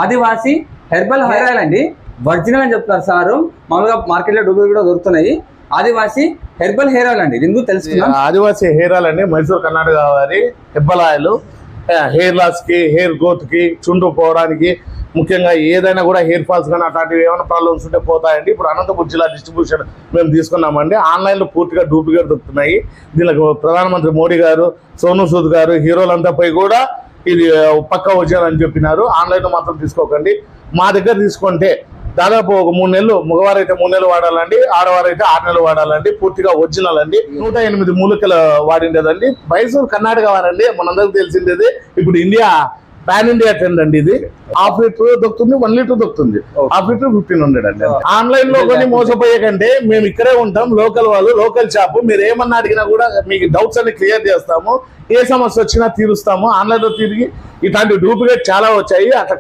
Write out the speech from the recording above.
ఆదివాసి herbal hair oil అండి. Original అని చెప్తున్నారు సారు. మామూలుగా మార్కెట్లో డూప్లికేట్ కూడా దొరుకుతున్నాయి. ఆదివాసి హెర్బల్ హెయిర్ ఆయిల్ అండి. దీని తెలుసుకుందాం. ఆదివాసి హెయిర్ ఆయిల్ అండి, మైసూర్ కర్ణాటక వారి హెర్బల్ ఆయిల్. హెయిర్ లాస్ కి, హెయిర్ గ్రోత్ కి, చుండ్రు పోవడానికి, ముఖ్యంగా ఏదైనా కూడా హెయిర్ ఫాల్స్ కానీ అట్లాంటివి ఏమైనా ప్రాబ్లమ్స్ ఉంటే పోతాయండి. ఇప్పుడు అనంతపురం జిల్లా డిస్ట్రిబ్యూషన్ మేము తీసుకున్నామండి. ఆన్లైన్లో పూర్తిగా డూప్లికేట్ దొరుకుతున్నాయి. దీనికి ప్రధానమంత్రి మోడీ గారు, సోను సూద్ గారు, హీరోలంతా పోయి కూడా ఇది పక్క ఒరిజినల్ అని చెప్పినారు. ఆన్లైన్లో మాత్రం తీసుకోకండి. మా దగ్గర తీసుకుంటే దాదాపు ఒక 3 నెలలు, మగవారు అయితే 3 నెలలు వాడాలండి, ఆడవారు అయితే 6 నెలలు వాడాలండి. పూర్తిగా ఒరిజినల్ అండి. 108 మూలికలు వాడిండేదండి. మైసూర్ కర్ణాటక వారండి, మనందరికి తెలిసిందేది. ఇప్పుడు ఇండియా పాన్ ఇండియా ట్రెండ్ అండి. ఇది ½ లీటర్ దొరుకుతుంది, 1 లీటర్ దొరుకుతుంది. ½ లీటర్ 1500 అండి. ఆన్లైన్ లో కొని మోసపోయే కంటే మేము ఇక్కడే ఉంటాం, లోకల్ వాళ్ళు, లోకల్ షాప్. మీరు ఏమన్నా అడిగినా కూడా మీకు డౌట్స్ అన్ని క్లియర్ చేస్తాము. ఏ సమస్య వచ్చినా తీరుస్తాము. ఆన్లైన్ లో తిరిగి ఇట్లాంటి డూప్లికేట్ చాలా వచ్చాయి. అట్లా